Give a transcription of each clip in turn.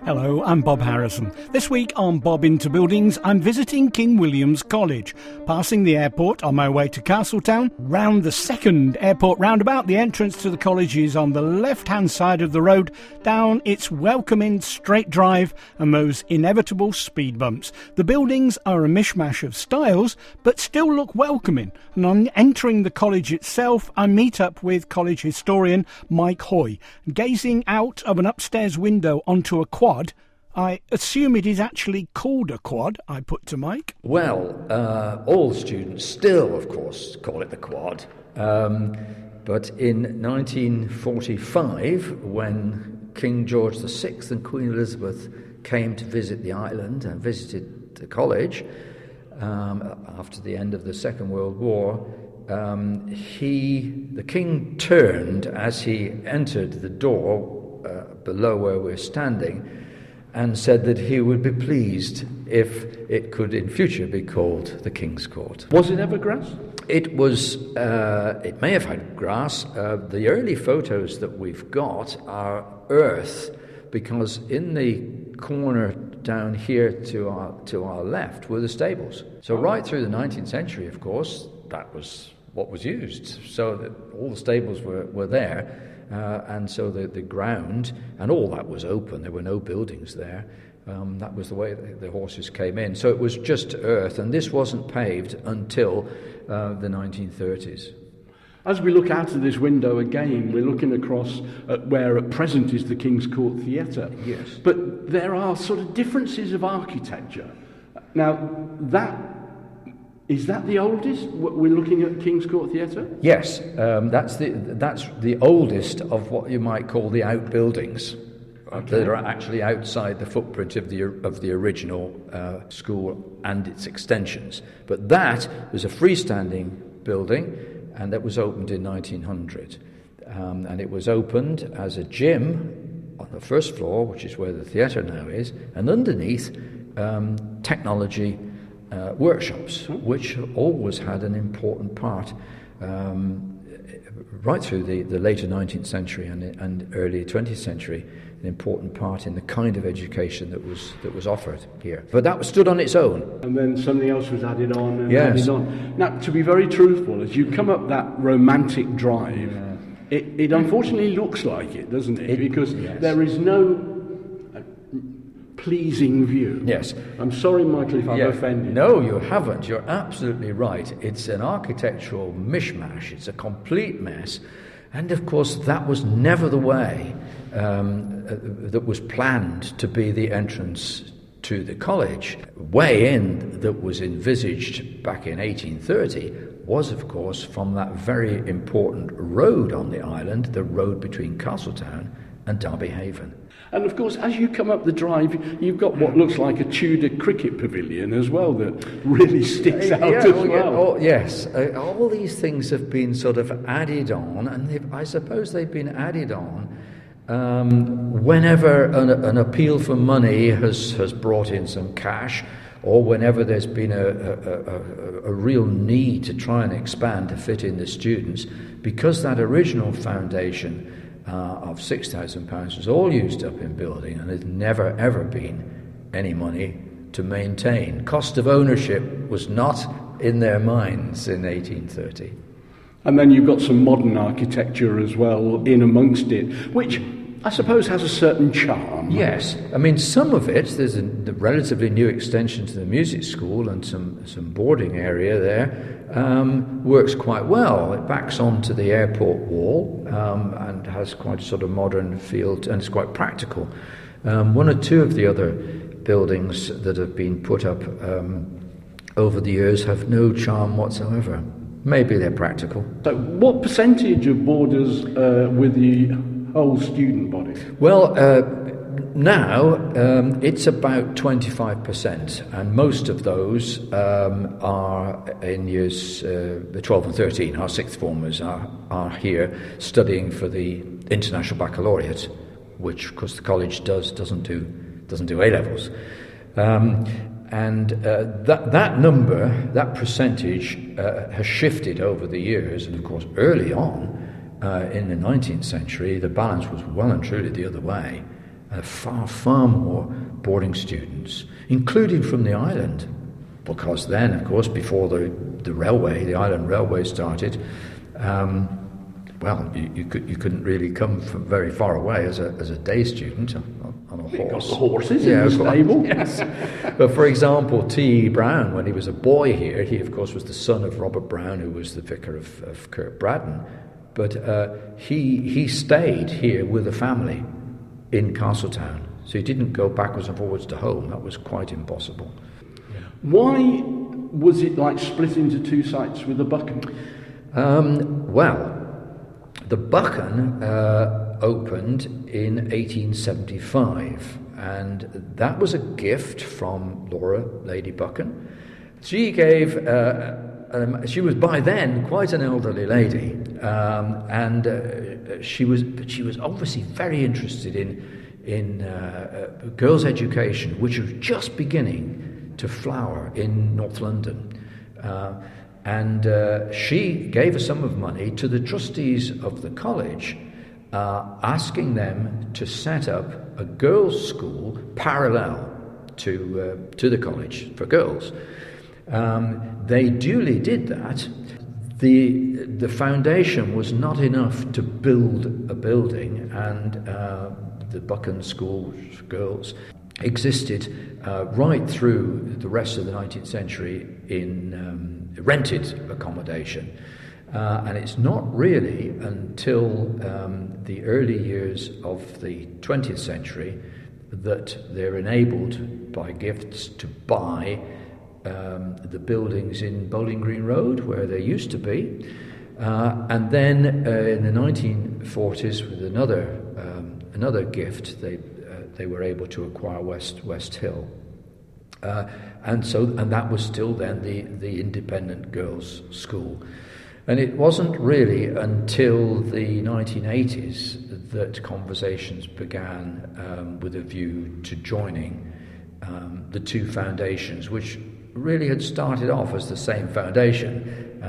Hello, I'm Bob Harrison. This week on Bob Into Buildings, I'm visiting King William's College, passing the airport on my way to Castletown, round the second airport roundabout. The entrance to the college is on the left-hand side of the road, down its welcoming straight drive and those inevitable speed bumps. The buildings are a mishmash of styles, but still look welcoming. And on entering the college itself, I meet up with college historian Mike Hoy. Gazing out of an upstairs window onto a quad, I assume it is actually called a quad, I put to Mike. Well, all students still, of course, call it the quad. But in 1945, when King George VI and Queen Elizabeth came to visit the island and visited the college after the end of the Second World War, the king turned as he entered the door below where we're standing and said that he would be pleased if it could in future be called the King's Court. Was it ever grass? It was, it may have had grass. The early photos that we've got are earth, because in the corner down here to our left were the stables. So right through the 19th century, of course, that was what was used. So that all the stables were there. And so the ground and all that was open. There were no buildings there. That was the way the horses came in. So it was just earth, and this wasn't paved until the 1930s. As we look out of this window again, we're looking across at where at present is the King's Court Theatre. Yes. But there are sort of differences of architecture. Now, is that the oldest? We're looking at King's Court Theatre? Yes, that's the oldest of what you might call the outbuildings. Okay. That are actually outside the footprint of the original school and its extensions. But that was a freestanding building, and that was opened in 1900. And it was opened as a gym on the first floor, which is where the theatre now is, and underneath technology workshops, which always had an important part right through the later 19th century and early 20th century, an important part in the kind of education that was offered here. But that was stood on its own. And then something else was added on and yes. added on. Now, to be very truthful, as you come up that romantic drive, it unfortunately looks like it, doesn't it? Because yes. There is no pleasing view. Yes. I'm sorry, Michael, if I've offended. No, you haven't. You're absolutely right. It's an architectural mishmash. It's a complete mess. And of course, that was never the way that was planned to be the entrance to the college. Way in that was envisaged back in 1830 was, of course, from that very important road on the island, the road between Castletown and Derby Haven. And of course, as you come up the drive, you've got what looks like a Tudor cricket pavilion as well that really sticks out as well. Yes, all these things have been sort of added on, and I suppose they've been added on whenever an appeal for money has brought in some cash, or whenever there's been a real need to try and expand to fit in the students, because that original foundation of £6,000 was all used up in building, and there's never ever been any money to maintain. Cost of ownership was not in their minds in 1830. And then you've got some modern architecture as well in amongst it, which I suppose has a certain charm. Yes, I mean, some of it, there's a relatively new extension to the music school and some boarding area there, works quite well. It backs onto the airport wall and has quite a sort of modern feel, and it's quite practical. One or two of the other buildings that have been put up over the years have no charm whatsoever. Maybe they're practical. So what percentage of boarders with the whole student body? Well, now it's about 25%, and most of those are in years 12 and 13. Our sixth formers are here studying for the International Baccalaureate, which, of course, the college doesn't do A-levels. And that number, that percentage, has shifted over the years, and of course, early on in the 19th century, the balance was well and truly the other way. far more boarding students, including from the island, because then, of course, before the island railway started, you couldn't really come from very far away as a day student on a horse. Got the horses in the stable. Yes. But for example, T.E. Brown, when he was a boy here, he of course was the son of Robert Brown, who was the vicar of Kirkbraden. But he stayed here with a family in Castletown, so he didn't go backwards and forwards to home. That was quite impossible. Why was it like split into two sites with the Buchan? The Buchan opened in 1875, and that was a gift from Laura, Lady Buchan. She gave. She was by then quite an elderly lady, and she was obviously very interested in girls' education, which was just beginning to flower in North London. And she gave a sum of money to the trustees of the college, asking them to set up a girls' school parallel to the college for girls. They duly did that. The foundation was not enough to build a building, and the Buchan School for girls existed right through the rest of the 19th century in rented accommodation. And it's not really until the early years of the 20th century that they're enabled by gifts to buy the buildings in Bowling Green Road, where they used to be. And then in the 1940s, with another gift, they were able to acquire West Hill. And that was still then the independent girls' school. And it wasn't really until the 1980s that conversations began with a view to joining the two foundations, which really had started off as the same foundation,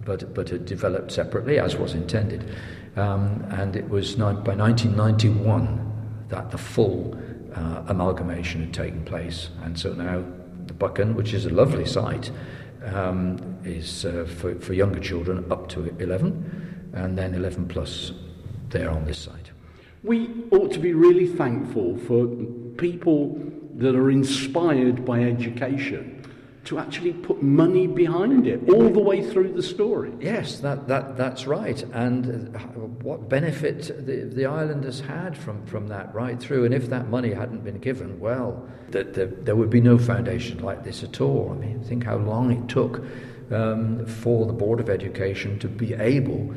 but had developed separately, as was intended. And it was by 1991 that the full amalgamation had taken place. And so now the Buchan, which is a lovely site, is for younger children up to 11, and then 11 plus there on this site. We ought to be really thankful for people that are inspired by education to actually put money behind it all the way through the story. Yes, that's right. And what benefit the island has had from that right through. And if that money hadn't been given, well, there would be no foundation like this at all. I mean, think how long it took for the Board of Education to be able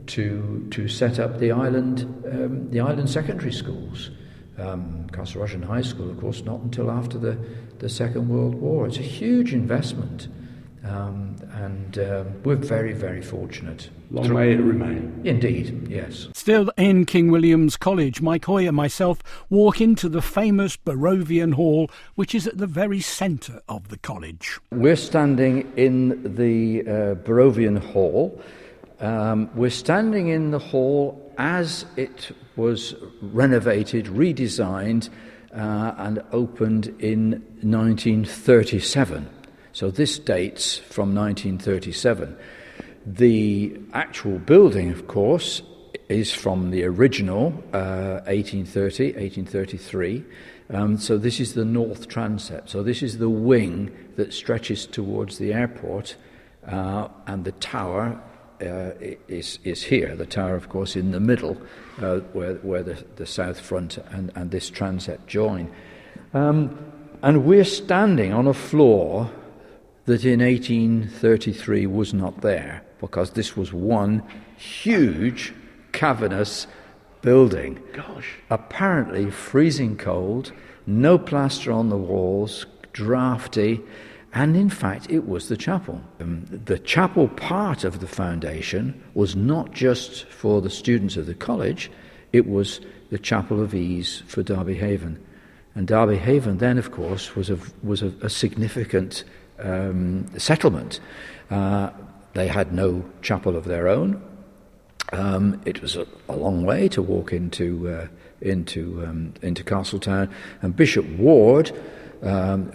to set up the island secondary schools. Castle Rushen High School, of course, not until after the Second World War. It's a huge investment, and we're very, very fortunate. Long may it remain. Indeed, yes. Still in King William's College, Mike Hoy and myself walk into the famous Barovian Hall, which is at the very centre of the college. We're standing in the Barovian Hall. We're standing in the hall as it was renovated, redesigned, and opened in 1937. So this dates from 1937. The actual building, of course, is from the original 1833. So this is the north transept. So this is the wing that stretches towards the airport, and the tower is here. The tower, of course, in the middle, where the south front and this transept join. And we're standing on a floor that in 1833 was not there, because this was one huge cavernous building. Gosh. Apparently freezing cold, no plaster on the walls, drafty. And in fact, it was the chapel. The chapel part of the foundation was not just for the students of the college, it was the chapel of ease for Derby Haven. And Derby Haven then, of course, was a significant settlement. They had no chapel of their own, It was a long way to walk into Castletown, and Bishop Ward,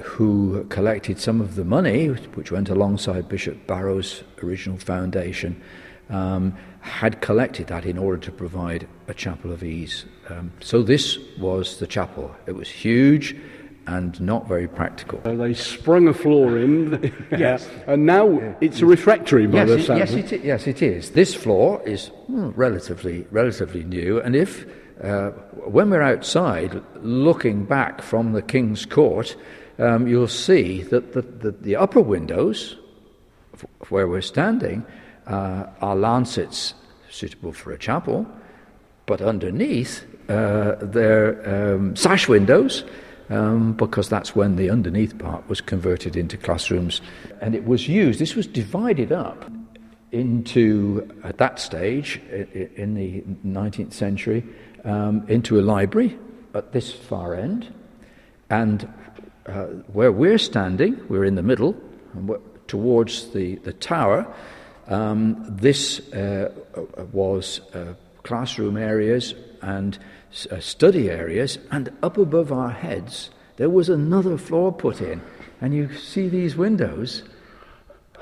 who collected some of the money, which went alongside Bishop Barrow's original foundation, had collected that in order to provide a chapel of ease. So this was the chapel. It was huge and not very practical. So they sprung a floor in, yes, and now it's a refectory by the sound. Yes, it is. This floor is relatively new, and if when we're outside looking back from the King's Court, you'll see that the upper windows where we're standing are lancets suitable for a chapel, but underneath they're sash windows, because that's when the underneath part was converted into classrooms. And it was used, this was divided up into, at that stage, in the 19th century, into a library at this far end. And where we're standing, we're in the middle, towards the tower. This was classroom areas and study areas, and up above our heads there was another floor put in, and you see these windows.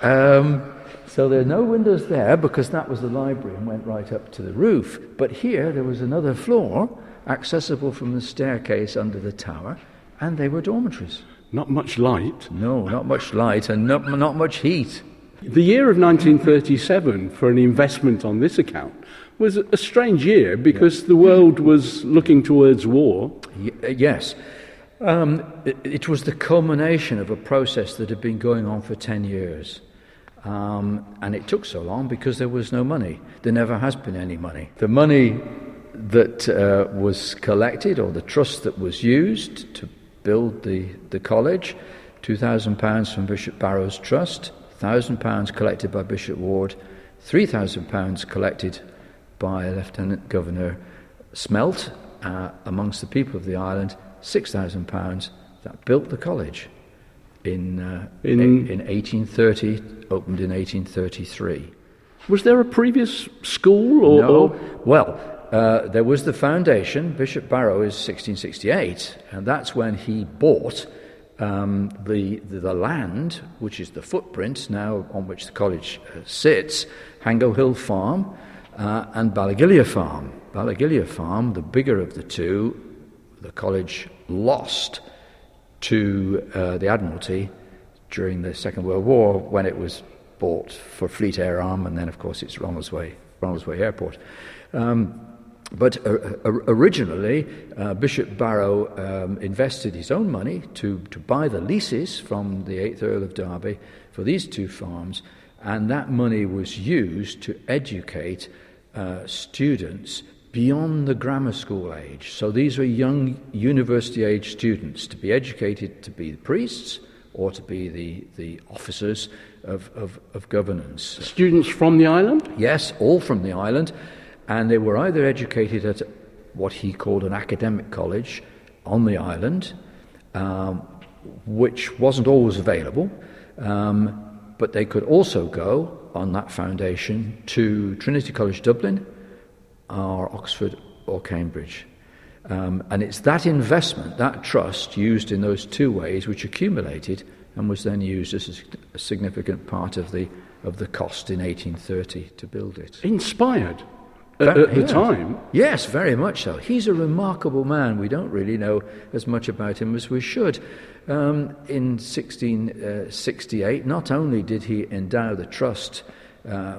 So there are no windows there because that was the library and went right up to the roof, but here there was another floor accessible from the staircase under the tower, and they were dormitories. Not much light. No, not much light, and not much heat. The year of 1937 for an investment on this account was a strange year because the world was looking towards war. Yes. It was the culmination of a process that had been going on for 10 years. And it took so long because there was no money. There never has been any money. The money that was collected, or the trust that was used to build the college, £2,000 from Bishop Barrow's trust, £1,000 collected by Bishop Ward, £3,000 collected by Lieutenant Governor Smelt amongst the people of the island, £6,000 that built the college in 1830, opened in 1833. Was there a previous school? No. Well, there was the foundation. Bishop Barrow is 1668, and that's when he bought the land, which is the footprint now on which the college sits, Hango Hill Farm and Ballagillia Farm. Ballagillia Farm, the bigger of the two, the college lost to the Admiralty during the Second World War when it was bought for Fleet Air Arm, and then of course it's Ronaldsway Airport. But originally, Bishop Barrow invested his own money to buy the leases from the 8th Earl of Derby for these two farms, and that money was used to educate students beyond the grammar school age. So these were young university-age students to be educated to be the priests or to be the officers of governance. Students from the island? Yes, all from the island. And they were either educated at what he called an academic college on the island, which wasn't always available, but they could also go on that foundation to Trinity College Dublin, or Oxford or Cambridge. And it's that investment, that trust, used in those two ways, which accumulated and was then used as a significant part of the cost in 1830 to build it. Inspired at the time? Yes, very much so. He's a remarkable man. We don't really know as much about him as we should. In 1668, not only did he endow the trust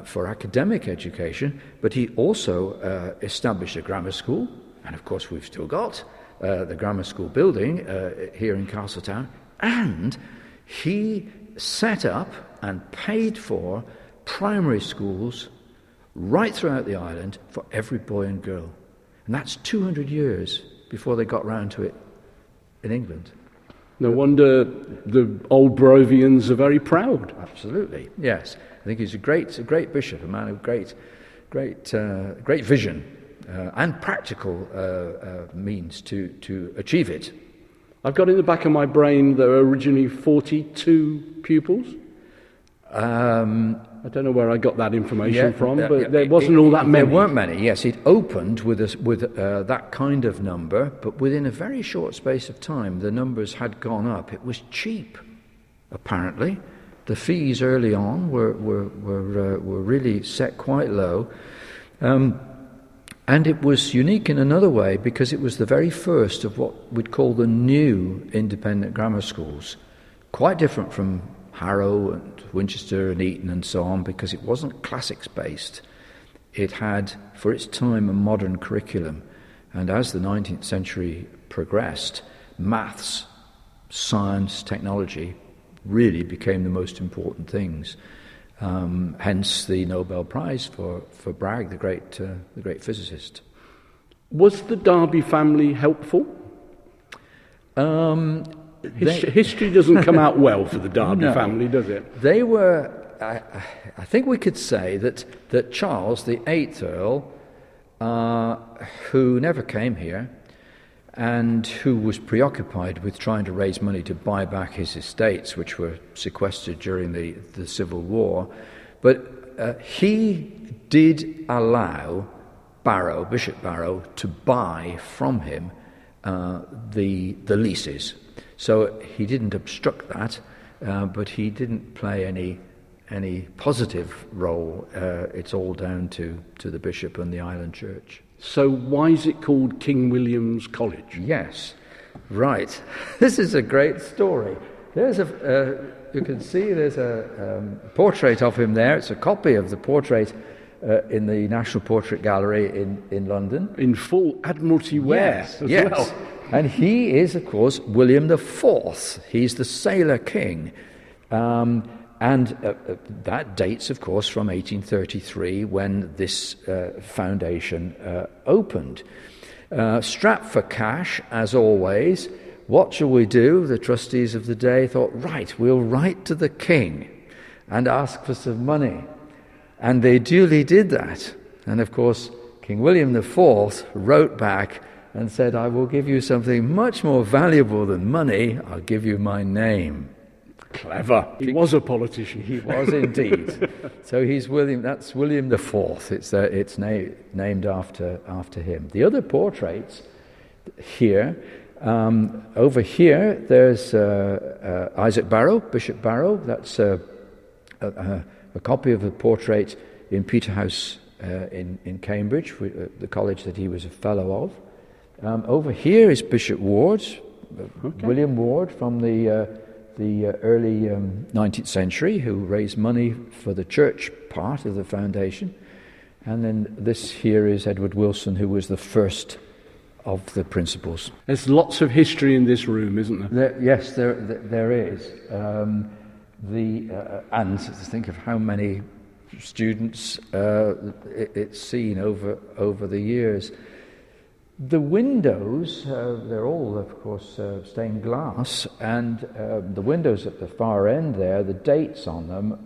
for academic education, but he also established a grammar school, and of course we've still got the grammar school building here in Castletown, and he set up and paid for primary schools right throughout the island for every boy and girl. And that's 200 years before they got round to it in England. No wonder the old Barovians are very proud. Absolutely, yes. I think he's a great bishop, a man of great vision and practical means to achieve it. I've got in the back of my brain there were originally 42 pupils. I don't know where I got that information from, but yeah, there wasn't all that many. There weren't many, yes. It opened with that kind of number, but within a very short space of time, the numbers had gone up. It was cheap, apparently. The fees early on were really set quite low. And it was unique in another way because it was the very first of what we'd call the new independent grammar schools. Quite different from Harrow and Winchester and Eton and so on, because it wasn't classics based. It had, for its time, a modern curriculum. And as the 19th century progressed, maths, science, technology really became the most important things. Hence the Nobel Prize for Bragg, the great physicist. Was the Derby family helpful? History doesn't come out well for the Derby family, does it? They were, I think we could say that Charles, the 8th Earl, who never came here, and who was preoccupied with trying to raise money to buy back his estates, which were sequestered during the Civil War. But he did allow Bishop Barrow, to buy from him the leases. So he didn't obstruct that, but he didn't play any positive role. It's all down to the bishop and the island church. So why is it called King William's College? Yes, right. This is a great story. There's you can see there's a portrait of him there. It's a copy of the portrait in the National Portrait Gallery in London. In full Admiralty wear as well. And he is, of course, William IV. He's the Sailor King. And that dates, of course, from 1833 when this foundation opened. Strapped for cash, as always. What shall we do? The trustees of the day thought, right, we'll write to the king and ask for some money. And they duly did that. And, of course, King William IV wrote back and said, I will give you something much more valuable than money. I'll give you my name. Clever. He was a politician. He was indeed. So he's William. That's William IV. It's named after him. The other portraits here, over here, there's Isaac Barrow, Bishop Barrow. That's a copy of a portrait in Peterhouse in Cambridge, the college that he was a fellow of. Over here is Bishop Ward, William Ward from the early 19th century, who raised money for the church part of the foundation. And then this here is Edward Wilson, who was the first of the principals. There's lots of history in this room, isn't there? Yes, there is. And think of how many students it's seen over the years. The windows, they're all, of course, stained glass, and the windows at the far end there, the dates on them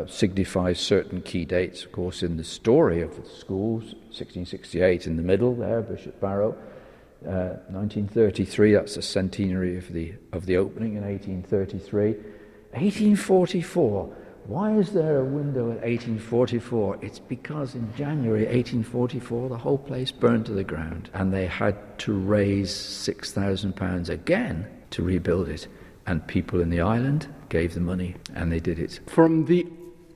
signify certain key dates, of course, in the story of the schools. 1668 in the middle there, Bishop Barrow. 1933, that's the centenary of the opening in 1833. 1844. Why is there a window at 1844? It's because in January 1844 the whole place burned to the ground and they had to raise £6,000 again to rebuild it. And people in the island gave the money and they did it. From the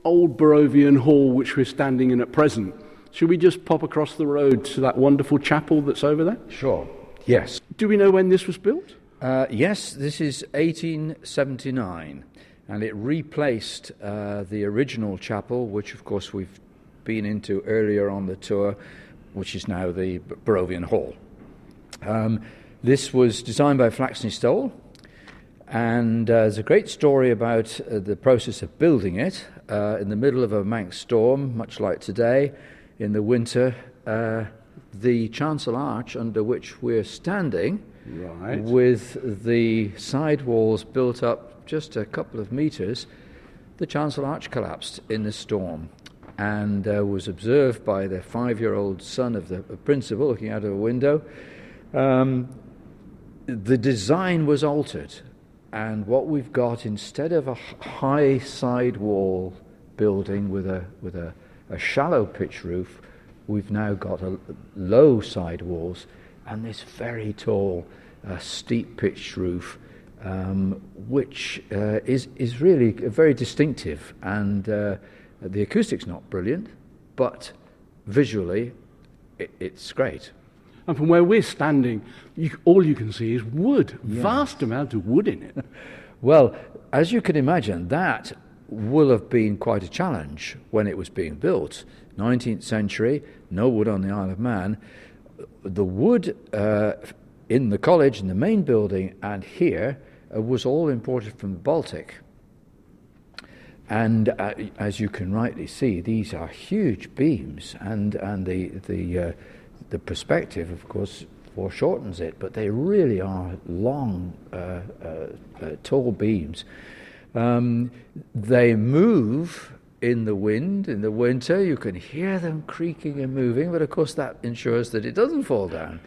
old Barovian Hall which we're standing in at present, should we just pop across the road to that wonderful chapel that's over there? Sure, yes. Do we know when this was built? Yes, this is 1879. And it replaced the original chapel, which of course we've been into earlier on the tour, which is now the Barovian Hall. This was designed by Flaxney Stowell, and there's a great story about the process of building it. In the middle of a Manx storm, much like today, in the winter, the chancel arch under which we're standing, right, with the side walls built up just a couple of meters, the chancel arch collapsed in the storm and was observed by the 5-year-old son of the principal looking out of a window. The design was altered, and what we've got, instead of a high side wall building with a shallow pitch roof. We've now got low side walls and this very tall, steep pitched roof, which is really very distinctive. And the acoustic's not brilliant, but visually it's great. And from where we're standing, all you can see is wood, vast amount of wood in it. Well, as you can imagine, that will have been quite a challenge when it was being built. 19th century, no wood on the Isle of Man. The wood in the college, in the main building, and here was all imported from the Baltic. And as you can rightly see, these are huge beams, and the perspective, of course, foreshortens it, but they really are long, tall beams. They move in the wind. In the winter, you can hear them creaking and moving, but of course that ensures that it doesn't fall down.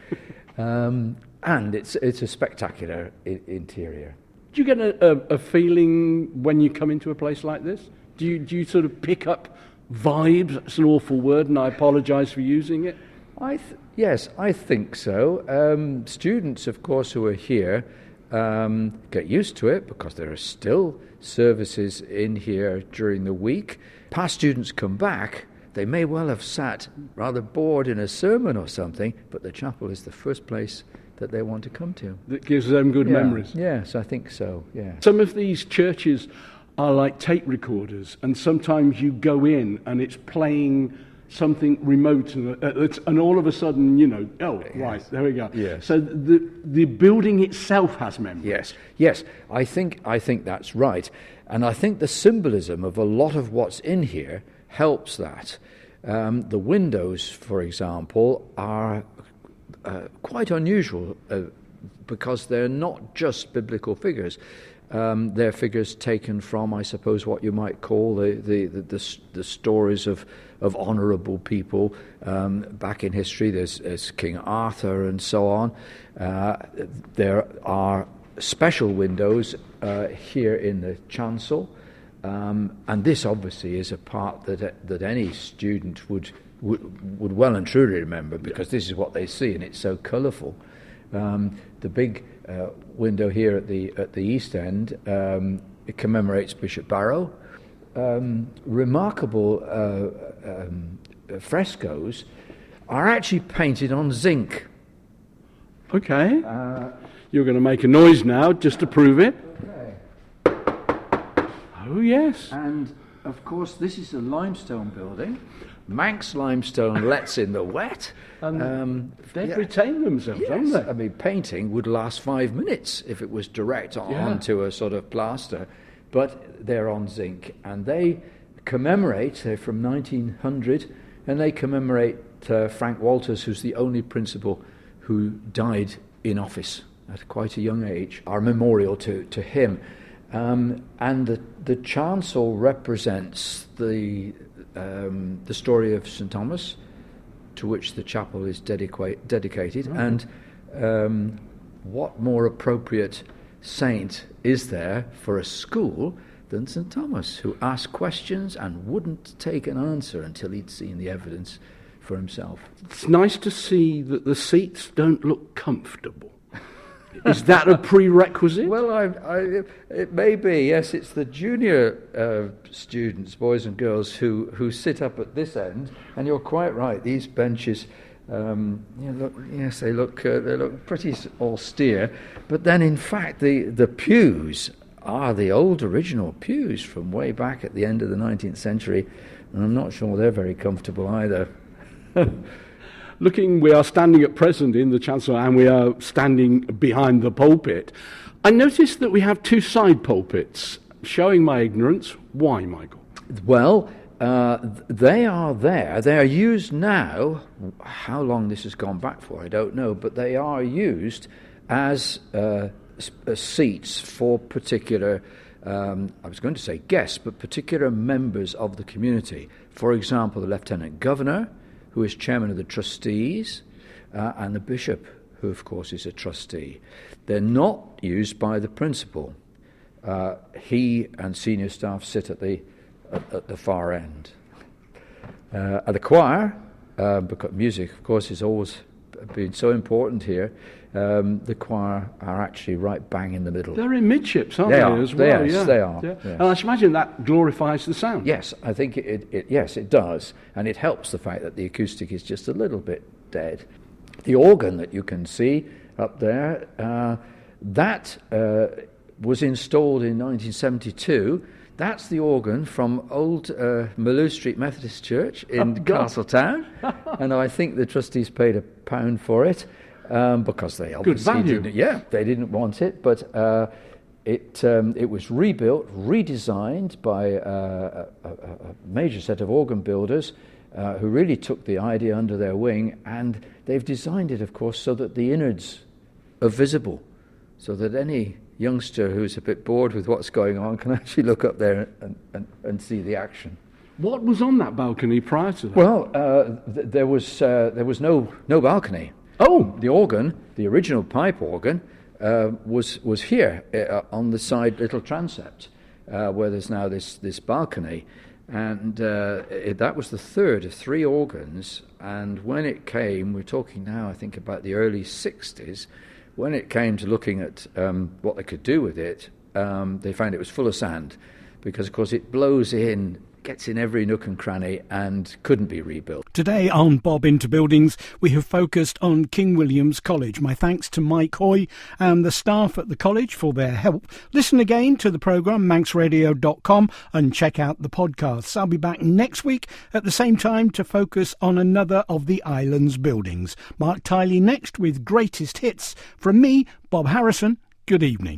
And it's a spectacular interior. Do you get a feeling when you come into a place like this? Do you sort of pick up vibes? That's an awful word, and I apologise for using it. Yes, I think so. Students, of course, who are here get used to it because there are still services in here during the week. Past students come back. They may well have sat rather bored in a sermon or something, but the chapel is the first place that they want to come to. That gives them good memories. Yes, I think so, yeah. Some of these churches are like tape recorders, and sometimes you go in and it's playing something remote, and all of a sudden, right, there we go. Yes. So the building itself has memory. Yes, I think that's right. And I think the symbolism of a lot of what's in here helps that. The windows, for example, are quite unusual because they're not just biblical figures. They're figures taken from, I suppose, what you might call the stories of honourable people back in history. There's King Arthur and so on. There are special windows here in the chancel, and this obviously is a part that any student would well and truly remember, because this is what they see and it's so colourful. The big window here at the east end, it commemorates Bishop Barrow. Remarkable frescoes are actually painted on zinc. Okay. You're going to make a noise now just to prove it. Okay. Oh, yes. And, of course, this is a limestone building. Manx limestone lets in the wet. They've retained themselves, haven't they? I mean, painting would last 5 minutes if it was direct onto a sort of plaster, but they're on zinc, and they commemorate, they're from 1900, and they commemorate Frank Walters, who's the only principal who died in office at quite a young age. Our memorial to him. And the chancel represents the story of St. Thomas, to which the chapel is dedicated. Mm-hmm. And what more appropriate saint is there for a school than St. Thomas, who asked questions and wouldn't take an answer until he'd seen the evidence for himself. It's nice to see that the seats don't look comfortable. Is that a prerequisite? Well, it may be, yes. It's the junior students, boys and girls, who sit up at this end, and you're quite right. These benches, they look pretty austere. But then, in fact, the pews are the old original pews from way back at the end of the 19th century, and I'm not sure they're very comfortable either. We are standing at present in the chancel, and we are standing behind the pulpit. I noticed that we have two side pulpits. Showing my ignorance, why, Michael? Well, they are there. They are used now. How long this has gone back for, I don't know, but they are used as seats for particular, I was going to say guests, but particular members of the community. For example, the Lieutenant Governor, who is chairman of the trustees, and the bishop, who of course is a trustee. They're not used by the principal. He and senior staff sit at the at the far end. At the choir, because music, of course, has always been so important here, the choir are actually right bang in the middle. They're in midships, aren't they as well? Yes, yeah. they are. Yeah. Yes. And I should imagine that glorifies the sound. Yes, I think it does, and it helps the fact that the acoustic is just a little bit dead. The organ that you can see up there, that was installed in 1972. That's the organ from old Maloo Street Methodist Church in Castletown, and I think the trustees paid £1 for it because they obviously didn't. Yeah, they didn't want it, but it was rebuilt, redesigned by a major set of organ builders who really took the idea under their wing, and they've designed it, of course, so that the innards are visible, so that any youngster who's a bit bored with what's going on can actually look up there and see the action. What was on that balcony prior to that? Well, there was no balcony. Oh, The organ, the original pipe organ, was here on the side little transept, where there's now this balcony, and that was the third of 3 organs. And when it came, we're talking now, I think, about the early 60s. When it came to looking at what they could do with it, they found it was full of sand because, of course, it blows in, gets in every nook and cranny and couldn't be rebuilt. Today on Bob Into Buildings, we have focused on King William's College. My thanks to Mike Hoy and the staff at the college for their help. Listen again to the programme, manxradio.com, and check out the podcasts. I'll be back next week at the same time to focus on another of the island's buildings. Mark Tiley next with Greatest Hits. From me, Bob Harrison, good evening.